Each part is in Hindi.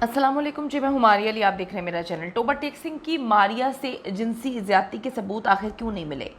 अस्सलाम वालेकुम जी, मैं हूं मारिया अली। आप देख रहे हैं मेरा चैनल। टोबा टेक सिंह की मारिया से जिनसी ज़्यादती के सबूत आखिर क्यों नहीं मिले?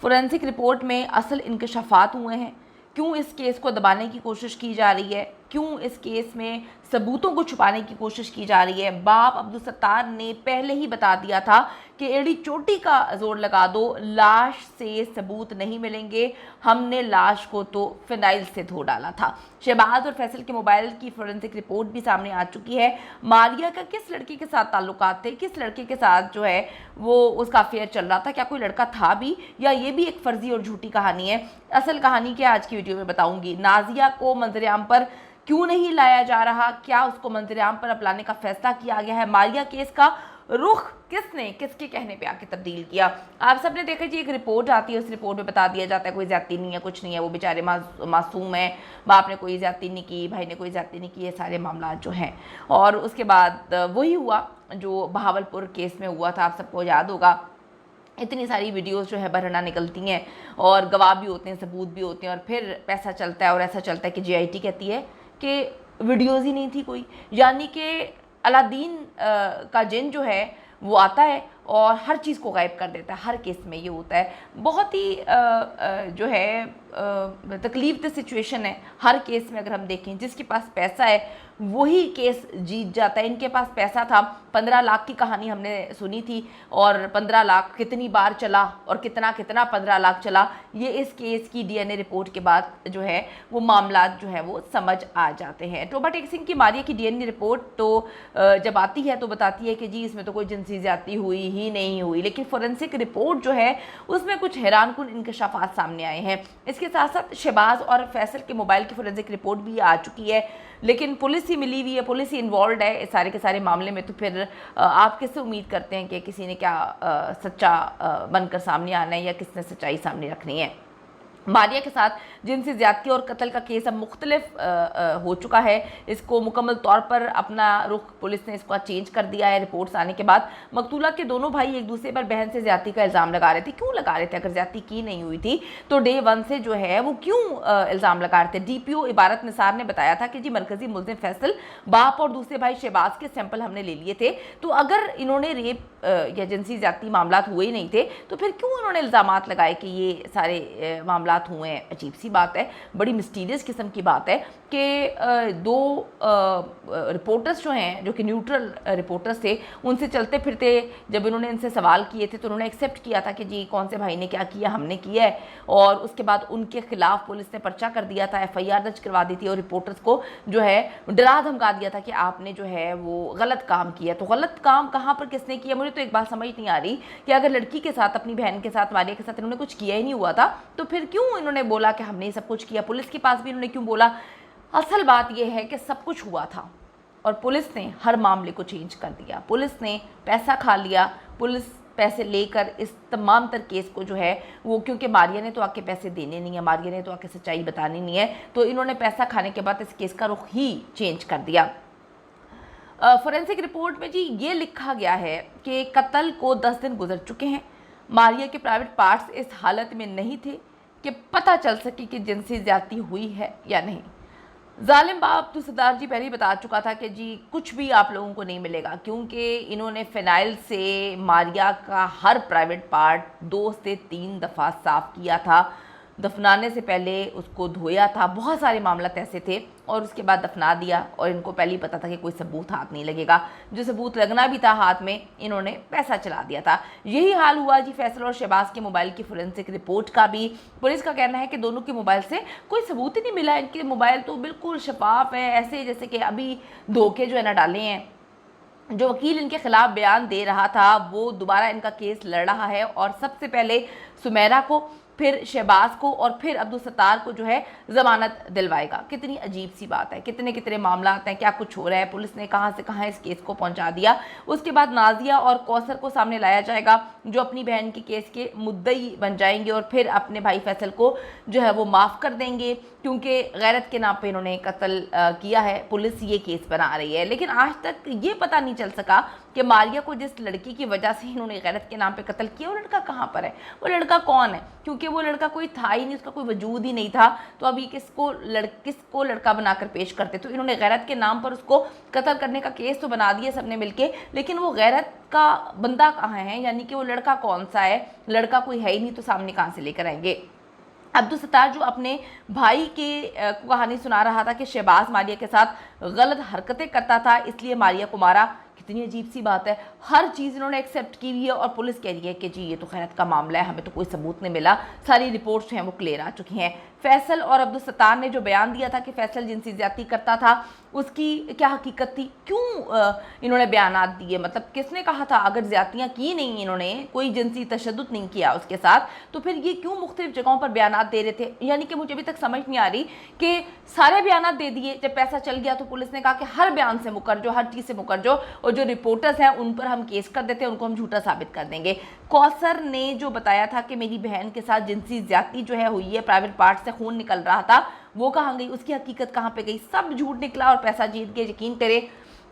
फोरेंसिक रिपोर्ट में असल इंकशाफात हुए हैं? क्यों इस केस को दबाने की कोशिश की जा रही है? क्यों इस केस में सबूतों को छुपाने की कोशिश की जा रही है? बाप अब्दुल सत्तार ने पहले ही बता दिया था कि एड़ी चोटी का जोर लगा दो, लाश से सबूत नहीं मिलेंगे। हमने लाश को तो फिनाइल से धो डाला था। शहबाज और फैसल के मोबाइल की फोरेंसिक रिपोर्ट भी सामने आ चुकी है। मारिया का किस लड़के के साथ ताल्लुकात थे, किस लड़के के साथ जो है वो उसका अफेयर चल रहा था, क्या कोई लड़का था भी, या ये भी एक फर्जी और झूठी कहानी है? असल कहानी क्या आज की वीडियो में बताऊंगी। नाजिया को मंजरेआम पर क्यों नहीं लाया जा रहा, क्या उसको मंजरेआम पर अब लाने का फैसला किया गया है? मारिया केस का रुख किसने किसके कहने पे आके तब्दील किया? आप सबने देखा जी, एक रिपोर्ट आती है, उस रिपोर्ट में बता दिया जाता है कोई ज्यादती नहीं है, कुछ नहीं है, वो बेचारे मासूम है, बाप ने कोई ज्यादती नहीं की, भाई ने कोई ज्यादती नहीं की, ये सारे मामला जो हैं। और उसके बाद वही हुआ जो बहावलपुर केस में हुआ था, आप सबको याद होगा। इतनी सारी वीडियोस जो है बरहना निकलती हैं और गवाह भी होते हैं, सबूत भी होते हैं, और फिर पैसा चलता है और ऐसा चलता है कि जीआईटी कहती है कि वीडियोस ही नहीं थी कोई। यानी कि अलादीन का जिन जो है वो आता है और हर चीज़ को गायब कर देता है। हर केस में ये होता है। बहुत ही जो है तकलीफ द सिचुएशन है। हर केस में अगर हम देखें, जिसके पास पैसा है वही केस जीत जाता है। इनके पास पैसा था, 15 लाख की कहानी हमने सुनी थी, और 15 लाख कितनी बार चला और कितना कितना 15 लाख चला, ये इस केस की डीएनए रिपोर्ट के बाद जो है वो मामला जो है वो समझ आ जाते हैं। टोबा टेक सिंह की मारिया की डीएनए रिपोर्ट तो जब आती है तो बताती है कि जी इसमें तो कोई जिनसी ज्यादती हुई ही नहीं हुई, लेकिन फोरेंसिक रिपोर्ट जो है उसमें कुछ हैरानकुन इंकशाफात सामने आए हैं। इसके साथ साथ शहबाज और फैसल के मोबाइल की फोरेंसिक रिपोर्ट भी आ चुकी है, लेकिन पुलिस ही मिली हुई है, पुलिस ही इन्वॉल्व है इस सारे के सारे मामले में। तो फिर आप किससे उम्मीद करते हैं कि किसी ने क्या सच्चा बनकर सामने आना है या किसने सच्चाई सामने रखनी है? मारिया के साथ जिनसी ज्यादती और कत्ल का केस अब मुख्तलिफ हो चुका है। इसको मुकम्मल तौर पर अपना रुख पुलिस ने इसको चेंज कर दिया है रिपोर्ट्स आने के बाद। मकतूला के दोनों भाई एक दूसरे पर बहन से ज्यादती का इल्ज़ाम लगा रहे थे। क्यों लगा रहे थे? अगर ज्यादती की नहीं हुई थी तो डे 1 से जो है वो क्यों इल्ज़ाम लगा रहे थे? डीपीओ इबारत निसार ने बताया था कि जी मरकजी मुल्ज़िम फैसल, बाप और दूसरे भाई शहबाज के सैंपल हमने ले लिए थे, तो अगर इन्होंने रेप या जिनसी ज्यादती मामला हुए ही नहीं थे तो फिर क्यों उन्होंने इल्ज़ामात लगाए कि ये सारे मामला हुए हैं? अजीब सी बात है, बड़ी मिस्टीरियस किस्म की बात है कि दो रिपोर्टर्स जो हैं, जो कि न्यूट्रल रिपोर्टर्स थे, उनसे चलते फिरते जब इन्होंने इनसे सवाल किए थे तो उन्होंने एक्सेप्ट किया था कि जी कौन से भाई ने क्या किया, हमने किया है। और उसके बाद उनके खिलाफ पुलिस ने पर्चा कर दिया था, एफआईआर दर्ज करवा दी थी, और रिपोर्टर्स को जो है डरा धमका दिया था कि आपने जो है वो गलत काम किया। तो गलत काम कहाँ पर किसने किया? मुझे तो एक बात समझ नहीं आ रही कि अगर लड़की के साथ, अपनी बहन के साथ, मारिया के साथ इन्होंने कुछ किया ही नहीं हुआ था तो फिर क्यों इन्होंने बोला कि हमने सब कुछ किया? पुलिस के पास भी इन्होंने क्यों बोला? असल बात यह है कि सब कुछ हुआ था और पुलिस ने हर मामले को चेंज कर दिया। पुलिस ने पैसा खा लिया, पुलिस पैसे लेकर इस तमाम तर केस को जो है वो, क्योंकि मारिया ने तो आके पैसे देने नहीं है, मारिया ने तो आके सच्चाई बतानी नहीं है, तो इन्होंने पैसा खाने के बाद इस केस का रुख ही चेंज कर दिया। फोरेंसिक रिपोर्ट में जी ये लिखा गया है कि कत्ल को 10 दिन गुजर चुके हैं। मारिया के प्राइवेट पार्ट्स इस हालत में नहीं थे कि पता चल सके कि जिनसी ज्यादती हुई है या नहीं। जालिम बाप अब्दुल सत्तार जी पहले ही बता चुका था कि जी कुछ भी आप लोगों को नहीं मिलेगा, क्योंकि इन्होंने फिनाइल से मारिया का हर प्राइवेट पार्ट 2 से 3 दफ़ा साफ़ किया था। दफनाने से पहले उसको धोया था, बहुत सारे मामला ऐसे थे, और उसके बाद दफना दिया। और इनको पहले ही पता था कि कोई सबूत हाथ नहीं लगेगा। जो सबूत लगना भी था हाथ में, इन्होंने पैसा चला दिया था। यही हाल हुआ जी फैसल और शहबाज के मोबाइल की फोरेंसिक रिपोर्ट का भी। पुलिस का कहना है कि दोनों के मोबाइल से कोई सबूत ही नहीं मिला। इनके मोबाइल तो बिल्कुल शफाफ है, ऐसे जैसे कि अभी धोखे जो है ना डाले हैं। जो वकील इनके खिलाफ बयान दे रहा था वो दोबारा इनका केस लड़ रहा है, और सबसे पहले सुमेरा को, फिर शहबाज को, और फिर अब्दुल सत्तार को जो है जमानत दिलवाएगा। कितनी अजीब सी बात है, कितने कितने मामला हैं, क्या कुछ हो रहा है, पुलिस ने कहाँ से कहाँ इस केस को पहुंचा दिया। उसके बाद नाजिया और कौसर को सामने लाया जाएगा जो अपनी बहन के केस के मुद्दई बन जाएंगे, और फिर अपने भाई फैसल को जो है वो माफ़ कर देंगे, क्योंकि गैरत के नाम पे इन्होंने कत्ल किया है। पुलिस ये केस बना रही है, लेकिन आज तक ये पता नहीं चल सका कि मारिया को जिस लड़की की वजह से इन्होंने गैरत के नाम पे कत्ल किया वो लड़का कहाँ पर है, वो लड़का कौन है, क्योंकि वो लड़का कोई था ही नहीं, उसका कोई वजूद ही नहीं था, तो अभी किसको लड़का बनाकर पेश करते। तो इन्होंने गैरत के नाम पर उसको कत्ल करने का केस तो बना दिया सबने मिलके, लेकिन वो गैरत का बंदा कहाँ है, यानी कि वो लड़का कौन सा है, लड़का कोई है ही नहीं, तो सामने कहाँ से लेकर आएंगे। अब्दुल सत्तार जो अपने भाई की कहानी सुना रहा था कि शहबाज मारिया के साथ गलत हरकतें करता था इसलिए मारिया को मारा, कितनी अजीब सी बात है। हर चीज़ इन्होंने एक्सेप्ट की हुई है और पुलिस कह रही है कि जी ये तो खैरत का मामला है, हमें तो कोई सबूत नहीं मिला, सारी रिपोर्ट्स हैं वो क्लियर आ चुकी हैं। फैसल और अब्दुल सत्तार ने जो बयान दिया था कि फैसल जिनसी ज्यादती करता था, उसकी क्या हकीकत थी, क्यों इन्होंने बयानात दिए, मतलब किसने कहा था, अगर ज्यादतियाँ की नहीं इन्होंने, कोई जिनसी तशद्दुद नहीं किया उसके साथ, तो फिर ये क्यों मुख्तलिफ जगहों पर बयानात दे रहे थे। यानी कि मुझे अभी तक समझ नहीं आ रही कि सारे बयानात दे दिए, जब पैसा चल गया तो पुलिस ने कहा कि हर बयान से मुकर जो, हर चीज़ से मुकर जो, और जो रिपोर्टर्स हैं उन पर हम केस कर देते हैं, उनको हम झूठा साबित कर देंगे। कौसर ने जो बताया था कि मेरी बहन के साथ जिनसी ज्यादती जो है हुई है, प्राइवेट पार्ट से खून निकल रहा था, वो कहाँ गई, उसकी हकीकत कहाँ पे गई, सब झूठ निकला और पैसा जीत के। यकीन करें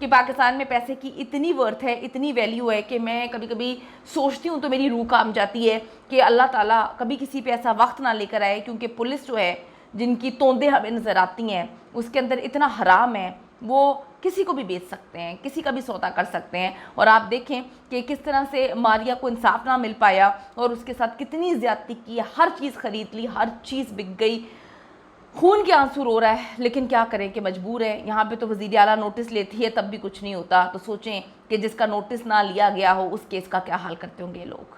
कि पाकिस्तान में पैसे की इतनी वर्थ है, इतनी वैल्यू है कि मैं कभी कभी सोचती हूँ तो मेरी रूह काम जाती है कि अल्लाह ताला कभी किसी पे ऐसा वक्त ना लेकर आए, क्योंकि पुलिस जो है जिनकी तोंदें हमें नज़र आती हैं उसके अंदर इतना हराम है, वो किसी को भी बेच सकते हैं, किसी का भी सौदा कर सकते हैं। और आप देखें कि किस तरह से मारिया को इंसाफ ना मिल पाया और उसके साथ कितनी ज़्यादती की, हर चीज़ खरीद ली, हर चीज़ बिक गई, खून के आंसू रो रहा है, लेकिन क्या करें कि मजबूर है। यहाँ पे तो वज़ीर आला नोटिस लेती है तब भी कुछ नहीं होता, तो सोचें कि जिसका नोटिस ना लिया गया हो उस केस का क्या हाल करते होंगे ये लोग।